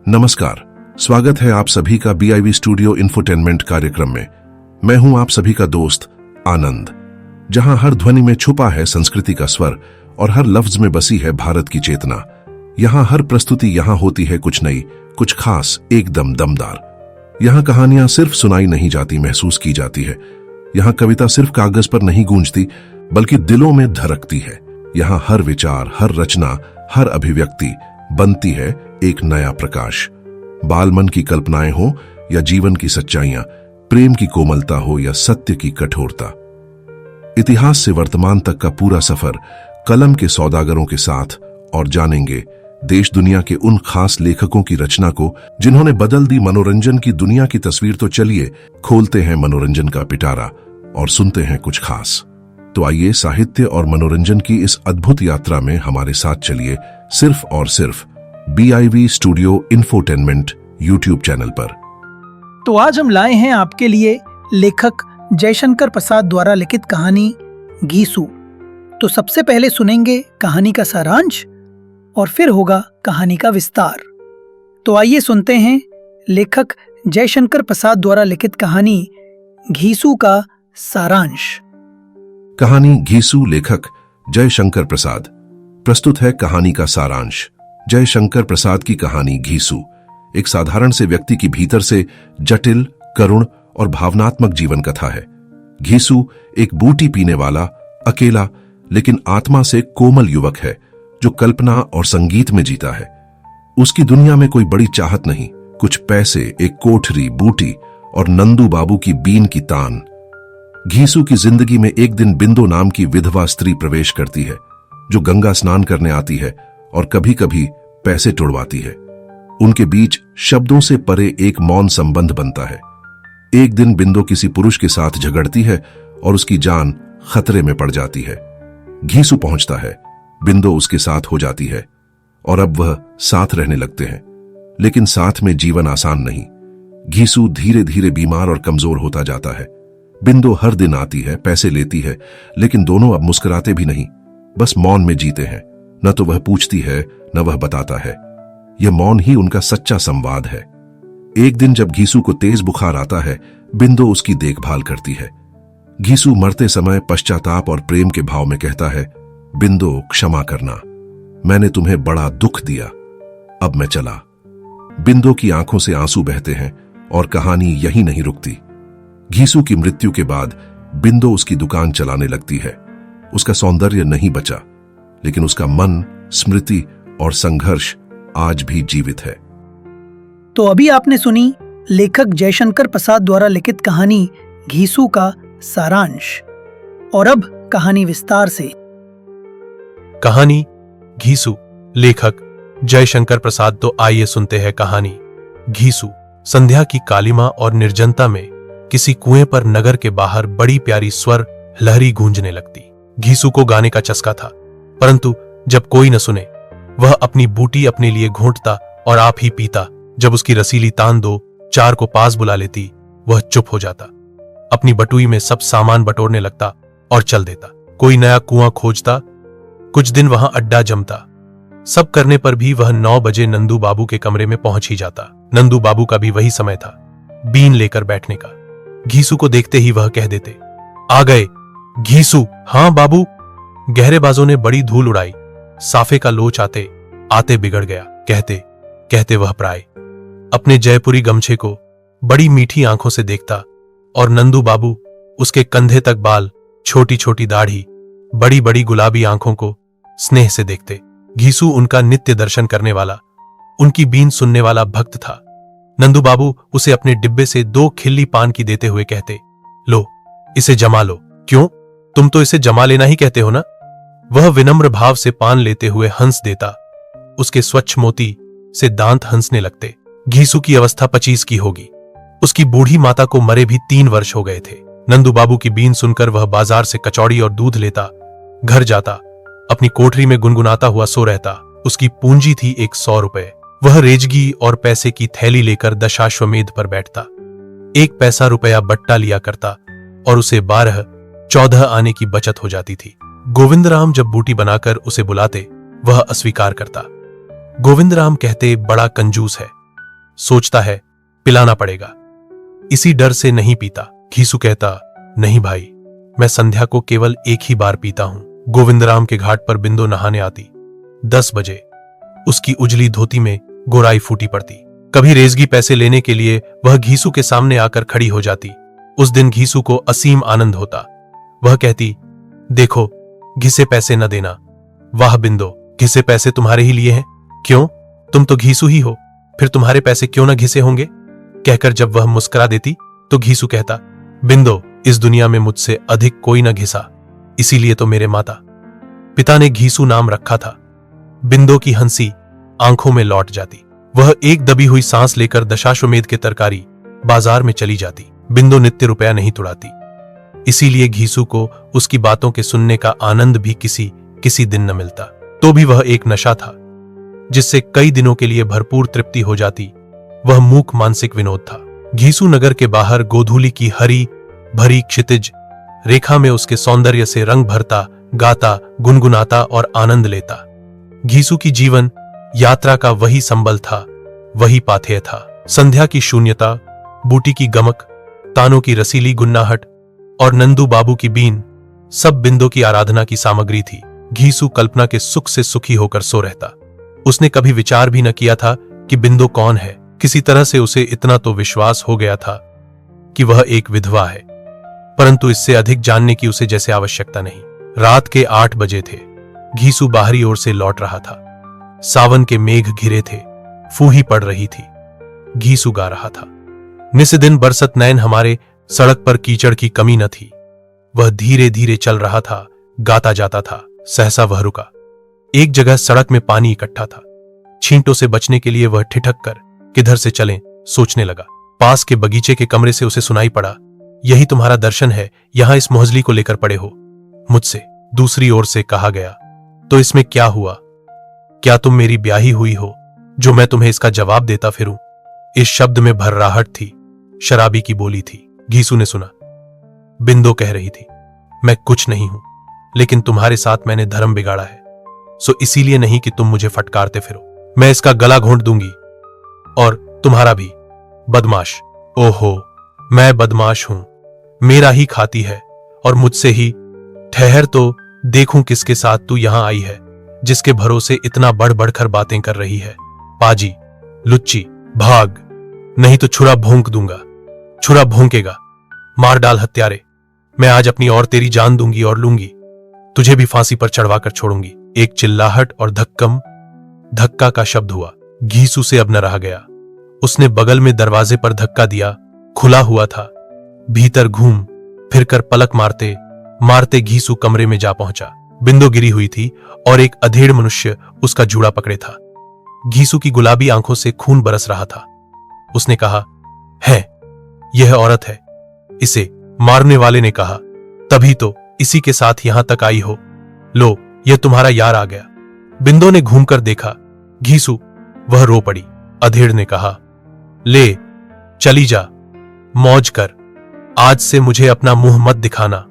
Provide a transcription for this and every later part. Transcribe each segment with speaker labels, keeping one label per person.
Speaker 1: नमस्कार, स्वागत है आप सभी का BIV स्टूडियो इंफोटेनमेंट कार्यक्रम में। मैं हूं आप सभी का दोस्त आनंद, जहां हर ध्वनि में छुपा है संस्कृति का स्वर और हर लफ्ज में बसी है भारत की चेतना। यहां हर प्रस्तुति यहां होती है कुछ नई, कुछ खास, एकदम दमदार। यहां कहानियां सिर्फ सुनाई नहीं जाती, महसूस की जाती है। यहां कविता सिर्फ कागज पर नहीं गूंजती, बल्कि दिलों में धड़कती है। यहां हर विचार, हर रचना, हर अभिव्यक्ति बनती है एक नया प्रकाश। बालमन की कल्पनाएं हो या जीवन की सच्चाइयां, प्रेम की कोमलता हो या सत्य की कठोरता, इतिहास से वर्तमान तक का पूरा सफर कलम के सौदागरों के साथ। और जानेंगे देश दुनिया के उन खास लेखकों की रचना को जिन्होंने बदल दी मनोरंजन की दुनिया की तस्वीर। तो चलिए खोलते हैं मनोरंजन का पिटारा और सुनते हैं कुछ खास। तो आइए साहित्य और मनोरंजन की इस अद्भुत यात्रा में हमारे साथ चलिए, सिर्फ और सिर्फ BIV studio infotainment YouTube channel पर।
Speaker 2: तो आज हम लाए हैं आपके लिए लेखक जयशंकर प्रसाद द्वारा लिखित कहानी घीसू। तो सबसे पहले सुनेंगे कहानी का सारांश और फिर होगा कहानी का विस्तार। तो आइए सुनते हैं लेखक जयशंकर प्रसाद द्वारा लिखित कहानी घीसू का सारांश।
Speaker 1: कहानी घीसू, लेखक जयशंकर प्रसाद। प्रस्तुत है कहानी का सारांश। जयशंकर प्रसाद की कहानी घीसू एक साधारण से व्यक्ति की भीतर से जटिल, करुण और भावनात्मक जीवन कथा है। घीसू एक बूटी पीने वाला, अकेला लेकिन आत्मा से कोमल युवक है जो कल्पना और संगीत में जीता है। उसकी दुनिया में कोई बड़ी चाहत नहीं, कुछ पैसे, एक कोठरी, बूटी और नंदू बाबू की बीन की तान। घीसू की जिंदगी में एक दिन बिंदो नाम की विधवा स्त्री प्रवेश करती है जो गंगा स्नान करने आती है और कभी कभी पैसे टुड़वाती है। उनके बीच शब्दों से परे एक मौन संबंध बनता है। एक दिन बिंदो किसी पुरुष के साथ झगड़ती है और उसकी जान खतरे में पड़ जाती है। घीसू पहुंचता है, बिंदो उसके साथ हो जाती है और अब वह साथ रहने लगते हैं। लेकिन साथ में जीवन आसान नहीं। घीसू धीरे धीरे बीमार और कमजोर होता जाता है। बिंदो हर दिन आती है, पैसे लेती है, लेकिन दोनों अब मुस्कुराते भी नहीं, बस मौन में जीते हैं। न तो वह पूछती है, न वह बताता है। यह मौन ही उनका सच्चा संवाद है। एक दिन जब घीसू को तेज बुखार आता है, बिंदो उसकी देखभाल करती है। घीसू मरते समय पश्चाताप और प्रेम के भाव में कहता है, बिंदो क्षमा करना, मैंने तुम्हें बड़ा दुख दिया, अब मैं चला। बिंदो की आंखों से आंसू बहते हैं और कहानी यही नहीं रुकती। घीसू की मृत्यु के बाद बिंदो उसकी दुकान चलाने लगती है। उसका सौंदर्य नहीं बचा, लेकिन उसका मन, स्मृति और संघर्ष आज भी जीवित है।
Speaker 2: तो अभी आपने सुनी लेखक जयशंकर प्रसाद द्वारा लिखित कहानी घीसू का सारांश। और अब कहानी विस्तार से।
Speaker 3: कहानी घीसू, लेखक जयशंकर प्रसाद। तो आइए सुनते हैं कहानी घीसू। संध्या की कालिमा और निर्जनता में किसी कुएं पर नगर के बाहर बड़ी प्यारी स्वर लहरी गूंजने लगती। घीसू को गाने का चस्का था, परंतु जब कोई न सुने वह अपनी बूटी अपने लिए घोंटता और आप ही पीता। जब उसकी रसीली तान दो चार को पास बुला लेती, वह चुप हो जाता, अपनी बटुई में सब सामान बटोरने लगता और चल देता। कोई नया कुआं खोजता, कुछ दिन वहां अड्डा जमता। सब करने पर भी वह 9 बजे नंदू बाबू के कमरे में पहुंच ही जाता। नंदू बाबू का भी वही समय था, बीन लेकर बैठने का। घीसू को देखते ही वह कह देते, आ गए घीसू। हाँ बाबू। गहरे बाजों ने बड़ी धूल उड़ाई। साफे का लोच आते आते बिगड़ गया, कहते कहते वह प्राय अपने जयपुरी गमछे को बड़ी मीठी आंखों से देखता और नंदू बाबू उसके कंधे तक बाल, छोटी छोटी दाढ़ी, बड़ी बड़ी गुलाबी आंखों को स्नेह से देखते। घीसू उनका नित्य दर्शन करने वाला, उनकी बीन सुनने वाला भक्त था। नंदू बाबू उसे अपने डिब्बे से 2 खिल्ली पान की देते हुए कहते, लो इसे जमा लो। क्यों, तुम तो इसे जमा लेना ही कहते हो ना। वह विनम्र भाव से पान लेते हुए हंस देता। उसके स्वच्छ मोती से दांत हंसने लगते। घीसू की अवस्था 25 की होगी। उसकी बूढ़ी माता को मरे भी 3 वर्ष हो गए थे। नंदू बाबू की बीन सुनकर वह बाजार से कचौड़ी और दूध लेता, घर जाता, अपनी कोठरी में गुनगुनाता हुआ सो रहता। उसकी पूंजी थी 100 रुपए। वह रेजगी और पैसे की थैली लेकर दशाश्वमेध पर बैठता। 1 पैसा रुपया बट्टा लिया करता और उसे 12-14 आने की बचत हो जाती थी। गोविंदराम जब बूटी बनाकर उसे बुलाते, वह अस्वीकार करता। गोविंदराम कहते, बड़ा कंजूस है, सोचता है पिलाना पड़ेगा, इसी डर से नहीं पीता। घीसू कहता, नहीं भाई, मैं संध्या को केवल एक ही बार पीता हूं। गोविंदराम के घाट पर बिंदु नहाने आती। 10 बजे उसकी उजली धोती में गोराई फूटी पड़ती। कभी रेजगी पैसे लेने के लिए वह घीसू के सामने आकर खड़ी हो जाती। उस दिन घीसू को असीम आनंद होता। वह कहती, देखो, घिसे पैसे न देना। वाह बिंदो, घिसे पैसे तुम्हारे ही लिए हैं। क्यों, तुम तो घीसू ही हो, फिर तुम्हारे पैसे क्यों न घिसे होंगे? कहकर जब वह मुस्कुरा देती तो घीसू कहता, बिंदो, इस दुनिया में मुझसे अधिक कोई न घिसा, इसीलिए तो मेरे माता पिता ने घीसू नाम रखा था। बिंदो की हंसी आंखों में लौट जाती। वह एक दबी हुई सांस लेकर दशाश्वमेध के तरकारी बाजार में चली जाती। बिंदो नित्य रुपया नहीं तुड़ाती, इसीलिए घीसू को उसकी बातों के सुनने का आनंद भी किसी दिन न मिलता। तो भी वह एक नशा था जिससे कई दिनों के लिए भरपूर तृप्ति हो जाती। वह मूक मानसिक विनोद था। घीसू नगर के बाहर गोधूली की हरी भरी क्षितिज रेखा में उसके सौंदर्य से रंग भरता, गाता, गुनगुनाता और आनंद लेता। घीसू की जीवन यात्रा का वही संबल था, वही पाथेय था। संध्या की शून्यता, बूटी की गमक, तानों की रसीली गुन्नाहट और नंदू बाबू की बीन सब बिंदो की आराधना की सामग्री थी। घीसू कल्पना के सुख से सुखी होकर सो रहता। उसने कभी विचार भी न किया था कि बिंदो कौन है। किसी तरह से उसे इतना तो विश्वास हो गया था कि वह एक विधवा है, परंतु इससे अधिक जानने की उसे जैसे आवश्यकता नहीं। रात के 8 बजे थे। घीसू बाहरी ओर से लौट रहा था। सावन के मेघ घिरे थे, फूही पड़ रही थी। घीसू गा रहा था, निस दिन बरसत नैन हमारे, सड़क पर कीचड़ की कमी न थी। वह धीरे धीरे चल रहा था, गाता जाता था। सहसा वह रुका। एक जगह सड़क में पानी इकट्ठा था। छींटों से बचने के लिए वह ठिठक कर किधर से चलें सोचने लगा। पास के बगीचे के कमरे से उसे सुनाई पड़ा, यही तुम्हारा दर्शन है, यहां इस मोहजली को लेकर पड़े हो। मुझसे दूसरी ओर से कहा गया, तो इसमें क्या हुआ? क्या तुम मेरी ब्याही हुई हो जो मैं तुम्हें इसका जवाब देता फिरूं? इस शब्द में भर्राहट थी, शराबी की बोली थी। घीसू ने सुना। बिंदो कह रही थी, मैं कुछ नहीं हूं, लेकिन तुम्हारे साथ मैंने धर्म बिगाड़ा है, सो इसीलिए नहीं कि तुम मुझे फटकारते फिरो। मैं इसका गला घोंट दूंगी, और तुम्हारा भी। बदमाश, ओहो, मैं बदमाश हूं, मेरा ही खाती है और मुझसे ही। ठहर तो देखूं किसके साथ तू यहां आई है, जिसके भरोसे इतना बढ़ बढ़कर बातें कर रही है। पाजी, लुच्ची, भाग, नहीं तो छुरा भोंक दूंगा। छुरा भोंकेगा, मार डाल हत्यारे। मैं आज अपनी और तेरी जान दूंगी और लूंगी, तुझे भी फांसी पर चढ़वाकर छोड़ूंगी। एक चिल्लाहट और धक्का का शब्द हुआ। घीसू से अब न रहा गया। उसने बगल में दरवाजे पर धक्का दिया, खुला हुआ था। भीतर घूम फिरकर पलक मारते मारते घीसू कमरे में जा पहुंचा। बिंदु गिरी हुई थी और एक अधेड़ मनुष्य उसका जूड़ा पकड़े था। घीसू की गुलाबी आंखों से खून बरस रहा था। उसने कहा, है, यह औरत है। इसे मारने वाले ने कहा, तभी तो इसी के साथ यहां तक आई हो। लो, यह तुम्हारा यार आ गया। बिंदु ने घूमकर देखा, घीसू। वह रो पड़ी। अधेड़ ने कहा, ले चली जा, मौज कर, आज से मुझे अपना मुंह मत दिखाना।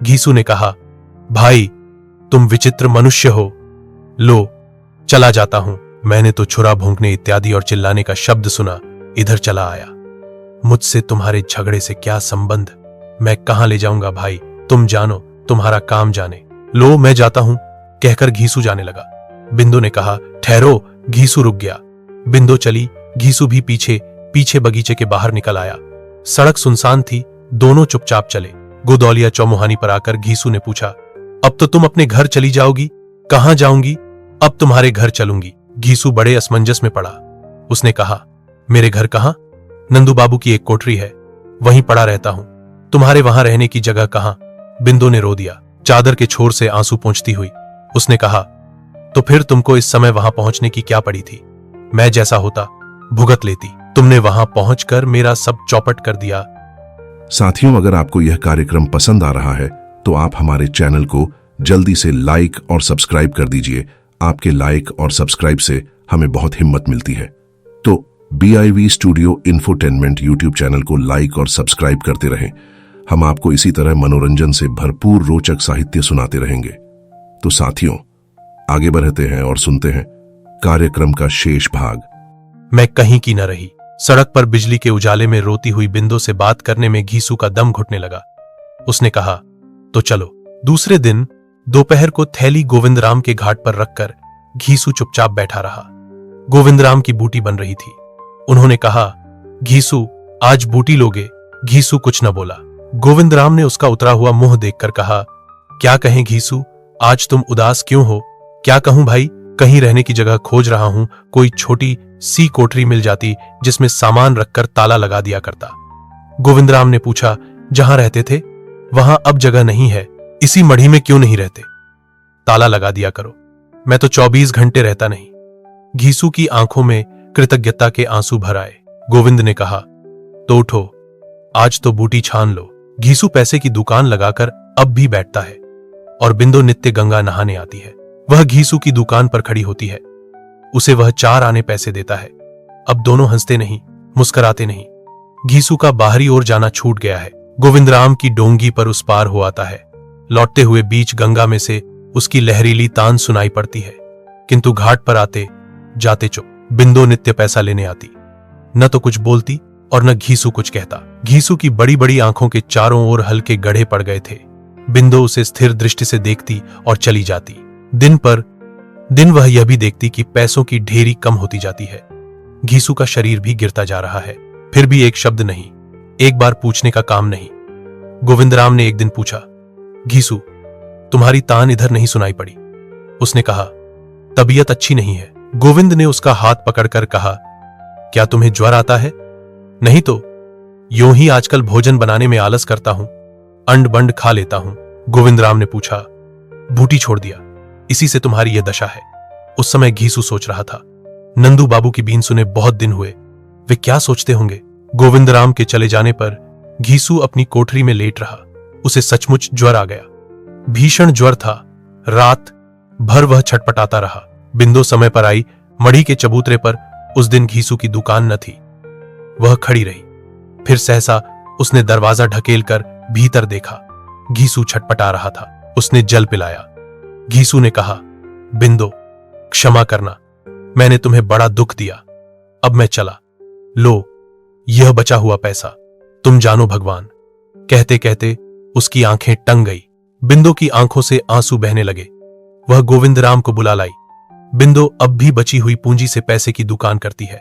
Speaker 3: घीसू ने कहा, भाई तुम विचित्र मनुष्य हो, लो चला जाता हूं। मैंने तो छुरा भोंकने इत्यादि और चिल्लाने का शब्द सुना, इधर चला आया। मुझसे तुम्हारे झगड़े से क्या संबंध? मैं कहां ले जाऊंगा भाई, तुम जानो, तुम्हारा काम जाने। लो मैं जाता हूं, कहकर घीसू जाने लगा। बिंदु ने कहा, ठहरो। घीसू रुक गया। बिंदु चली, घीसू भी पीछे बगीचे के बाहर निकल आया। सड़क सुनसान थी, दोनों चुपचाप चले। गोदौलिया चौमुहानी पर आकर घीसू ने पूछा, अब तो तुम अपने घर चली जाओगी? कहां जाऊंगी? अब तुम्हारे घर चलूंगी। घीसू बड़े असमंजस में पड़ा। उसने कहा, मेरे घर कहां? नंदू बाबू की एक कोठरी है, वहीं पड़ा रहता हूं। तुम्हारे वहां रहने की जगह कहां? बिंदु ने रो दिया, चादर के छोर से आंसू पोंछती हुई। उसने कहा, तो फिर तुमको इस समय वहां पहुंचने की क्या पड़ी थी? मैं जैसा होता भुगत लेती, तुमने वहां पहुंचकर मेरा सब चौपट कर दिया।
Speaker 1: साथियों, अगर आपको यह कार्यक्रम पसंद आ रहा है तो आप हमारे चैनल को जल्दी से लाइक और सब्सक्राइब कर दीजिए। आपके लाइक और सब्सक्राइब से हमें बहुत हिम्मत मिलती है। तो BIV studio infotainment YouTube channel को लाइक और सब्सक्राइब करते रहें। हम आपको इसी तरह मनोरंजन से भरपूर रोचक साहित्य सुनाते रहेंगे। तो साथियों, आगे बढ़ते हैं और सुनते हैं कार्यक्रम का शेष भाग।
Speaker 3: मैं कहीं की न रही, सड़क पर बिजली के उजाले में रोती हुई बिंदो से बात करने में घीसू का दम घुटने लगा। उसने कहा, तो चलो। दूसरे दिन दोपहर को थैली गोविंदराम के घाट पर रखकर घीसू चुपचाप बैठा रहा। गोविंदराम की बूटी बन रही थी। उन्होंने कहा, घीसू आज बूटी लोगे? घीसू कुछ न बोला। गोविंदराम ने उसका उतरा हुआ मुंह देखकर कहा, क्या कहें घीसू, आज तुम उदास क्यों हो? क्या कहूं भाई, कहीं रहने की जगह खोज रहा हूं, कोई छोटी सी कोठरी मिल जाती जिसमें सामान रखकर ताला लगा दिया करता। गोविंदराम ने पूछा, जहां रहते थे वहां अब जगह नहीं है, इसी मढ़ी में क्यों नहीं रहते? ताला लगा दिया करो, मैं तो 24 घंटे रहता नहीं। घीसू की आंखों में कृतज्ञता के आंसू भर आए। गोविंद ने कहा, तो उठो, आज तो बूटी छान लो। घीसू पैसे की दुकान लगाकर अब भी बैठता है और बिंदो नित्य गंगा नहाने आती है। वह घीसू की दुकान पर खड़ी होती है। उसे वह 4 आने पैसे देता है। अब दोनों हंसते नहीं, मुस्कुराते नहीं। घीसू का बाहरी ओर जाना छूट गया है। गोविंदराम की डोंगी पर उस पार हो आता है। लौटते हुए बीच गंगा में से उसकी लहरीली तान सुनाई पड़ती है, किंतु घाट पर आते जाते चुप। बिंदो नित्य पैसा लेने आती, न तो कुछ बोलती और न घीसू कुछ कहता। घीसू की बड़ी बड़ी आंखों के चारों ओर हल्के गड्ढे पड़ गए थे। बिंदो उसे स्थिर दृष्टि से देखती और चली जाती। दिन पर दिन वह यह भी देखती कि पैसों की ढेरी कम होती जाती है। घीसू का शरीर भी गिरता जा रहा है, फिर भी एक शब्द नहीं, एक बार पूछने का काम नहीं। गोविंदराम ने एक दिन पूछा, घीसू, तुम्हारी तान इधर नहीं सुनाई पड़ी? उसने कहा, तबीयत अच्छी नहीं है। गोविंद ने उसका हाथ पकड़कर कहा, क्या तुम्हें ज्वर आता है? नहीं तो यूं ही आजकल भोजन बनाने में आलस करता हूं, अंड बंड खा लेता हूं। गोविंदराम ने पूछा, बूटी छोड़ दिया, इसी से तुम्हारी यह दशा है। उस समय घीसू सोच रहा था, नंदू बाबू की बीन सुने बहुत दिन हुए, वे क्या सोचते होंगे। गोविंदराम के चले जाने पर घीसू अपनी कोठरी में लेट रहा। उसे सचमुच ज्वर आ गया, भीषण ज्वर था। रात भर वह छटपटाता रहा। बिंदो समय पर आई। मढ़ी के चबूतरे पर उस दिन घीसू की दुकान न थी। वह खड़ी रही। फिर सहसा उसने दरवाजा ढकेल कर भीतर देखा। घीसू छटपटा रहा था। उसने जल पिलाया। घीसू ने कहा, बिंदो, क्षमा करना, मैंने तुम्हें बड़ा दुख दिया। अब मैं चला। लो, यह बचा हुआ पैसा, तुम जानो भगवान। कहते कहते उसकी आंखें टंग गई। बिंदो की आंखों से आंसू बहने लगे। वह गोविंदराम को बुला लाई। बिंदो अब भी बची हुई पूंजी से पैसे की दुकान करती है।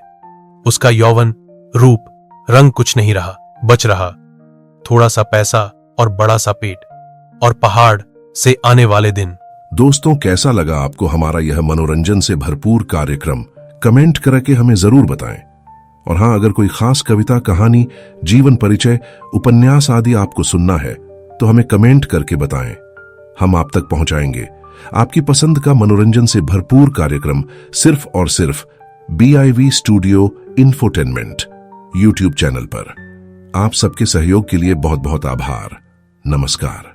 Speaker 3: उसका यौवन, रूप, रंग कुछ नहीं रहा, बच रहा थोड़ा सा पैसा और बड़ा सा पेट, और पहाड़ से आने वाले दिन।
Speaker 1: दोस्तों, कैसा लगा आपको हमारा यह मनोरंजन से भरपूर कार्यक्रम? कमेंट करके हमें जरूर बताएं। और हां, अगर कोई खास कविता, कहानी, जीवन परिचय, उपन्यास आदि आपको सुनना है तो हमें कमेंट करके बताएं। हम आप तक पहुंचाएंगे आपकी पसंद का मनोरंजन से भरपूर कार्यक्रम, सिर्फ और सिर्फ BIV studio infotainment YouTube channel पर। आप सबके सहयोग के लिए बहुत बहुत आभार। नमस्कार।